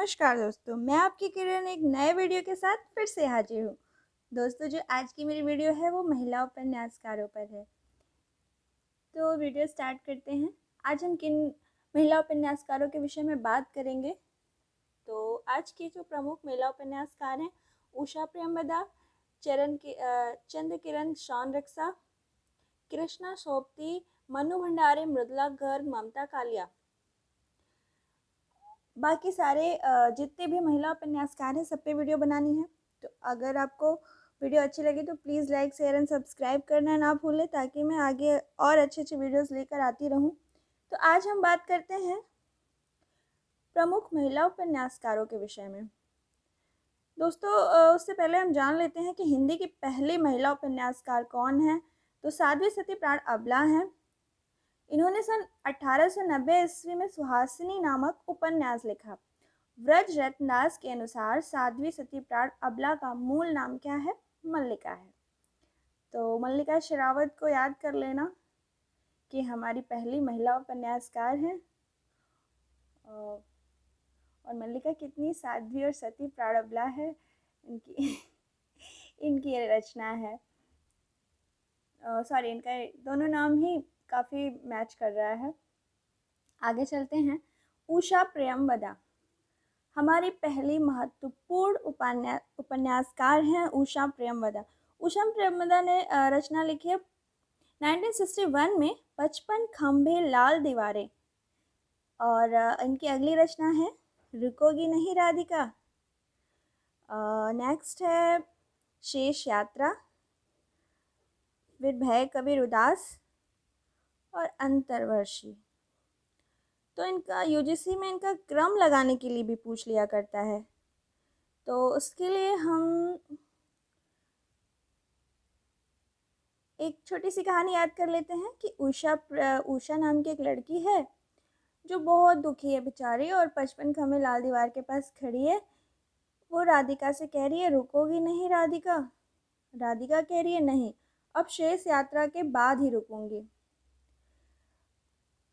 नमस्कार दोस्तों, मैं आपकी किरण एक नए वीडियो के साथ फिर से हाजिर हूँ। दोस्तों, जो आज की मेरी वीडियो है वो महिला उपन्यासकारों पर है। तो वीडियो स्टार्ट करते हैं। आज हम किन महिला उपन्यासकारों के विषय में बात करेंगे। तो आज के जो प्रमुख महिला उपन्यासकार हैं, उषा प्रियंवदा, चंद्र किरण शॉनरक्सा, कृष्णा सोबती, मनु भंडारे, मृदुला गर्ग, ममता कालिया। बाकी सारे जितने भी महिला उपन्यासकार हैं सब पे वीडियो बनानी है। तो अगर आपको वीडियो अच्छी लगी तो please like share and subscribe करना ना भूलें, ताकि मैं आगे और अच्छे अच्छे वीडियोस लेकर आती रहूं। तो आज हम बात करते हैं प्रमुख महिला उपन्यासकारों के विषय में। दोस्तों, उससे पहले हम जान लेते हैं कि हिंदी की पहली महिला उपन्यासकार कौन है। तो साध्वी सती प्राण अबला हैं। इन्होंने सन 1890 ईस्वी में सुहासिनी नामक उपन्यास लिखा। व्रज रत्नदास के अनुसार साध्वी सती प्राण अबला का मूल नाम क्या है? मल्लिका है। तो मल्लिका शेरावत को याद कर लेना कि हमारी पहली महिला उपन्यासकार हैं। और मल्लिका कितनी साध्वी और सती प्राण अबला है, इनकी इनकी ये रचना है। सॉरी, इनका दोनों नाम ही काफ़ी मैच कर रहा है। आगे चलते हैं। उषा प्रियंवदा हमारी पहली महत्वपूर्ण उपन्यासकार हैं। उषा प्रियंवदा ने रचना लिखी है 1961 में 55 खंभे लाल दीवारें। और इनकी अगली रचना है रुकोगी नहीं राधिका। नेक्स्ट है शेष यात्रा, फिर भय कबीर उदास और अंतर्वर्षी। तो इनका यूजीसी में इनका क्रम लगाने के लिए भी पूछ लिया करता है। तो उसके लिए हम एक छोटी सी कहानी याद कर लेते हैं कि उषा नाम की एक लड़की है जो बहुत दुखी है बेचारी, और 55 खंभे लाल दीवार के पास खड़ी है। वो राधिका से कह रही है रुकोगी नहीं राधिका। राधिका कह रही है नहीं, अब शेष यात्रा के बाद ही रुकूंगी।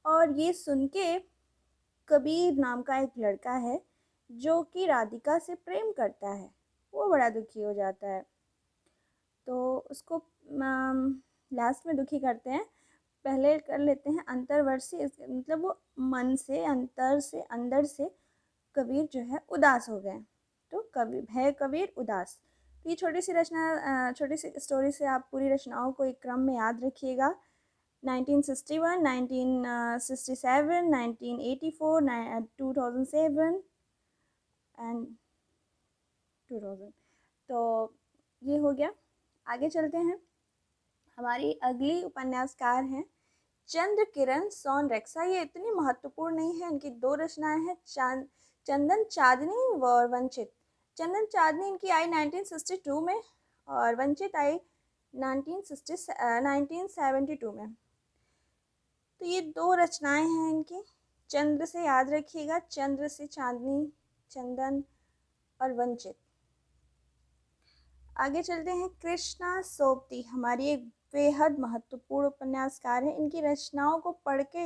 और ये सुन के कबीर नाम का एक लड़का है जो कि राधिका से प्रेम करता है, वो बड़ा दुखी हो जाता है। तो उसको लास्ट में दुखी करते हैं। पहले कर लेते हैं अंतर्वर्षी, मतलब वो मन से, अंतर से, अंदर से कबीर जो है उदास हो गए। तो कबीर है, कबीर उदास। तो ये छोटी सी स्टोरी से आप पूरी रचनाओं को एक क्रम में याद रखिएगा। 1961, 1967, 1984, 2007 एंड 2000। तो ये हो गया। आगे चलते हैं। हमारी अगली उपन्यासकार हैं चंद्र किरण शॉनरक्सा। ये इतनी महत्वपूर्ण नहीं है, इनकी दो रचनाएं हैं, चंदन चांदनी और वंचित। चंदन चांदनी इनकी आई 1962 में और वंचित आई 1972 में। तो ये दो रचनाएं हैं इनकी। चंद्र से याद रखिएगा, चंद्र से चांदनी, चंदन और वंचित। आगे चलते हैं। कृष्णा सोबती हमारी एक बेहद महत्वपूर्ण उपन्यासकार है। इनकी रचनाओं को पढ़ के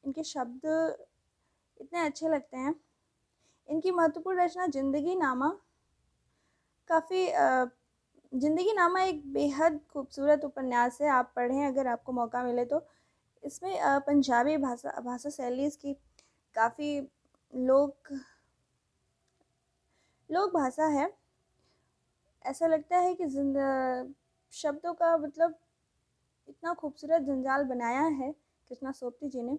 इनके शब्द इतने अच्छे लगते हैं। इनकी महत्वपूर्ण रचना जिंदगी नामा जिंदगी नामा एक बेहद खूबसूरत उपन्यास है। आप पढ़ें अगर आपको मौका मिले तो। इसमें पंजाबी भाषा शैली इसकी काफ़ी लोक भाषा है। ऐसा लगता है कि शब्दों का मतलब इतना खूबसूरत जंजाल बनाया है कृष्णा सोबती जी ने।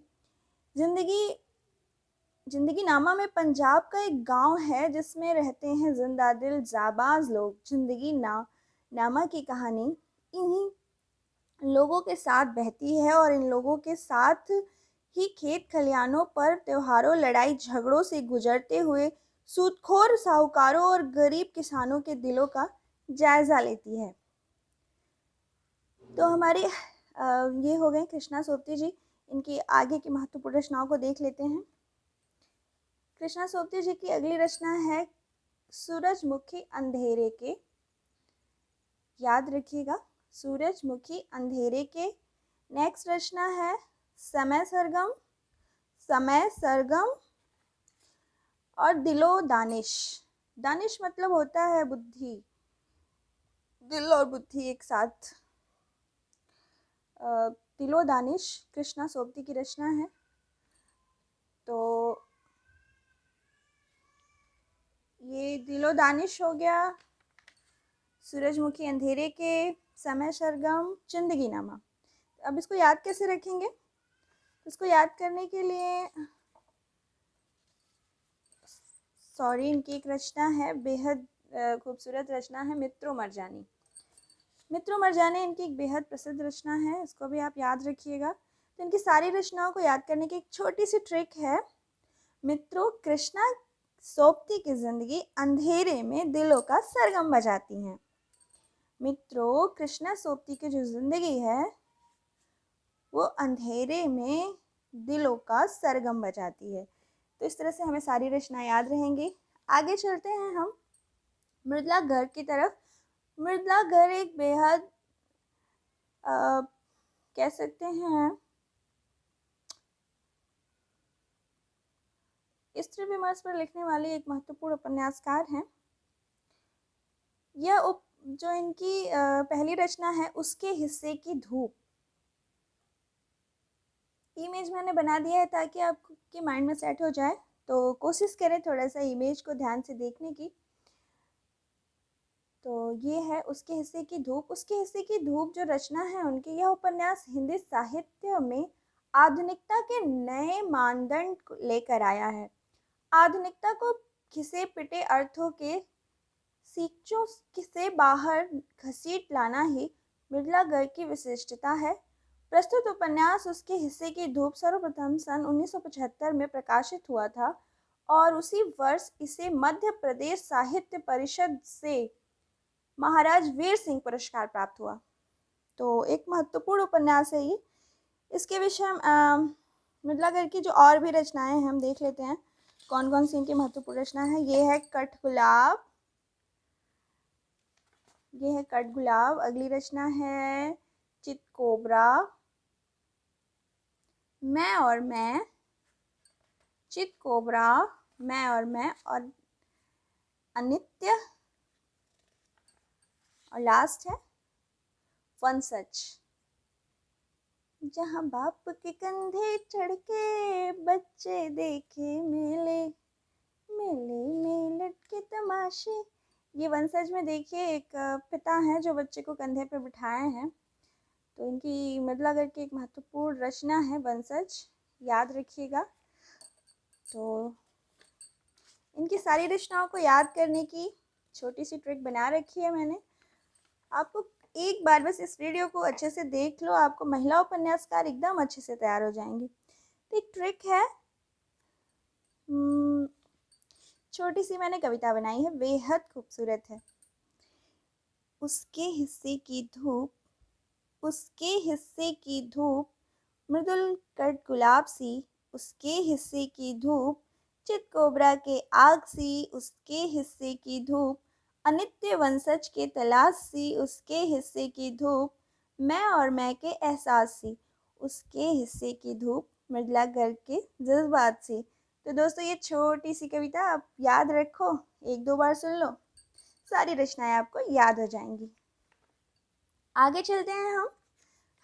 जिंदगी नामा में पंजाब का एक गांव है जिसमें रहते हैं जिंदा दिल जाबाज लोग। जिंदगी नामा की कहानी इन्हीं लोगों के साथ बहती है और इन लोगों के साथ ही खेत खलिहानों पर त्योहारों, लड़ाई झगड़ों से गुजरते हुए सूदखोर साहूकारों और गरीब किसानों के दिलों का जायजा लेती है। तो हमारी ये हो गए कृष्णा सोबती जी। इनकी आगे की महत्वपूर्ण रचनाओं को देख लेते हैं। कृष्णा सोबती जी की अगली रचना है सूरजमुखी अंधेरे के। याद रखिएगा, सूरजमुखी अंधेरे के। नेक्स्ट रचना है समय सरगम। और दिलो दानिश। दानिश मतलब होता है बुद्धि, दिल और बुद्धि एक साथ। दिलो दानिश कृष्णा सोबती की रचना है। तो ये दिलो दानिश हो गया। सूरजमुखी अंधेरे के समय सरगम जिंदगी नामा। अब इसको याद कैसे रखेंगे? इसको याद करने के लिए इनकी एक रचना है, बेहद खूबसूरत रचना है, मित्रो मरजानी। मित्रो मरजानी इनकी एक बेहद प्रसिद्ध रचना है, इसको भी आप याद रखिएगा। तो इनकी सारी रचनाओं को याद करने की एक छोटी सी ट्रिक है। मित्रों, कृष्णा सोबती की जिंदगी अंधेरे में दिलों का सरगम बजाती हैं। मित्रों, कृष्णा सोबती की जो जिंदगी है वो अंधेरे में दिलों का सरगम बजाती है। तो इस तरह से हमें सारी रचनाएं याद रहेंगी। आगे चलते हैं हम मृदुला गर्ग की तरफ। मृदुला गर्ग एक बेहद कह सकते हैं स्त्री विमर्श पर लिखने वाली एक महत्वपूर्ण उपन्यासकार हैं। यह जो इनकी पहली रचना है, उसके हिस्से की धूप। इमेज मैंने बना दिया है ताकि आपके माइंड में सेट हो जाए, तो कोशिश करें थोड़ा सा इमेज को ध्यान से देखने की। तो ये है उसके हिस्से की धूप। उसके हिस्से की धूप जो रचना है उनकी, यह उपन्यास हिंदी साहित्य में आधुनिकता के नए मानदंड लेकर आया है। आधुनिकता को घिसे पिटे अर्थों के सीखचों से बाहर घसीट लाना ही मृदुला गर्ग की विशिष्टता है। प्रस्तुत उपन्यास उसके हिस्से की धूप सर्वप्रथम सन 1975 में प्रकाशित हुआ था और उसी वर्ष इसे मध्य प्रदेश साहित्य परिषद से महाराज वीर सिंह पुरस्कार प्राप्त हुआ। तो एक महत्वपूर्ण उपन्यास है ये। इसके विषय मृदुला गर्ग की जो और भी रचनाएं हैं हम देख लेते हैं कौन कौन सी इनकी महत्वपूर्ण रचना है। ये है कठगुलाब। अगली रचना है चितकोबरा, मैं और मैं, चितकोबरा, मैं और अनित्य, और लास्ट है वंशज। जहाँ बाप के कंधे चढ़ के बच्चे देखे मेले, मेले में लटके तमाशे। ये वंशज में देखिए एक पिता हैं जो बच्चे को कंधे पर बिठाए हैं। तो इनकी मृदुला गर्ग की एक महत्वपूर्ण रचना है वंशज, याद रखिएगा। तो इनकी सारी रचनाओं को याद करने की छोटी सी ट्रिक बना रखी है मैंने। आपको एक बार बस इस वीडियो को अच्छे से देख लो, आपको महिला उपन्यासकार एकदम अच्छे से तैयार हो जाएंगी। तो एक ट्रिक है, छोटी सी मैंने कविता बनाई है, बेहद खूबसूरत है। उसके हिस्से की धूप, उसके हिस्से की धूप, मृदुल कट गुलाब सी, उसके हिस्से की धूप, चितकोबरा के आग सी, उसके हिस्से की धूप, अनित्य वंशज के तलाश सी, उसके हिस्से की धूप, मैं और मैं के एहसास सी, उसके हिस्से की धूप, मृदुला गर्ग के जज्बात सी। तो दोस्तों, ये छोटी सी कविता आप याद रखो, एक दो बार सुन लो, सारी रचनाएं आपको याद हो जाएंगी। आगे चलते हैं हम।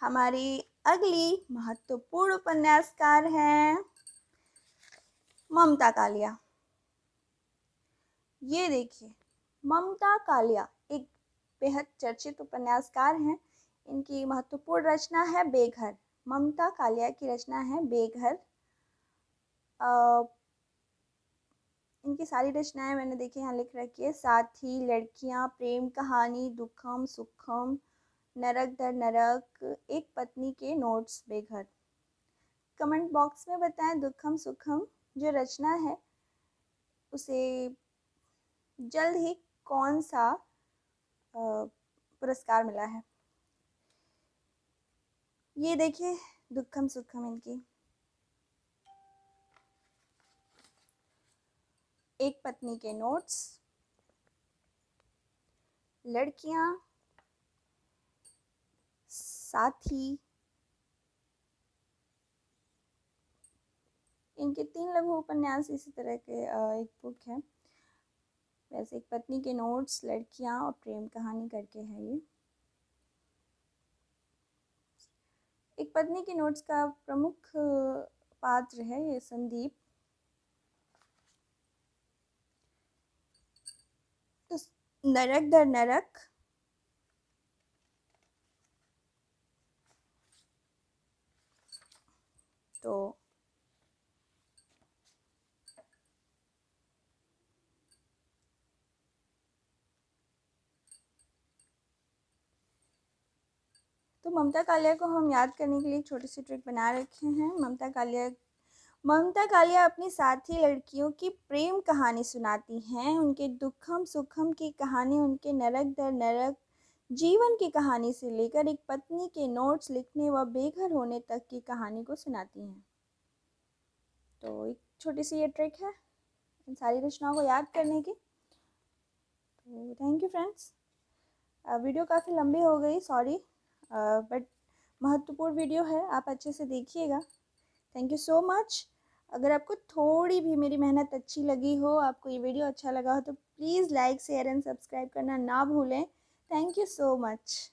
हमारी अगली महत्वपूर्ण उपन्यासकार हैं ममता कालिया। ये देखिए, ममता कालिया एक बेहद चर्चित उपन्यासकार हैं। इनकी महत्वपूर्ण रचना है बेघर। ममता कालिया की रचना है बेघर। इनकी सारी रचनाएं मैंने देखी यहाँ लिख रखी है, साथी, लड़कियां, प्रेम कहानी, दुखम सुखम, नरक दर नरक, एक पत्नी के नोट्स, बेघर। कमेंट बॉक्स में बताएं दुखम सुखम जो रचना है उसे जल्द ही कौन सा पुरस्कार मिला है। ये देखिए दुखम सुखम इनकी। एक पत्नी के नोट्स, लड़कियां, साथी, इनके 3 लघु उपन्यास इसी तरह के एक बुक है। वैसे एक पत्नी के नोट्स, लड़कियां और प्रेम कहानी करके है ये। एक पत्नी के नोट्स का प्रमुख पात्र है ये संदीप। नरक दर नरक तो ममता कालिया को हम याद करने के लिए एक छोटी सी ट्रिक बना रखे हैं। ममता कालिया अपनी साथी लड़कियों की प्रेम कहानी सुनाती हैं, उनके दुखम सुखम की कहानी, उनके नरक दर नरक जीवन की कहानी से लेकर एक पत्नी के नोट्स लिखने व बेघर होने तक की कहानी को सुनाती हैं। तो एक छोटी सी ये ट्रिक है इन सारी रचनाओं को याद करने की। तो थैंक यू फ्रेंड्स। वीडियो काफ़ी लंबी हो गई, सॉरी, बट महत्वपूर्ण वीडियो है, आप अच्छे से देखिएगा। Thank you so much. अगर आपको थोड़ी भी मेरी मेहनत अच्छी लगी हो, आपको ये वीडियो अच्छा लगा हो, तो please like share and subscribe करना ना भूलें। Thank you so much.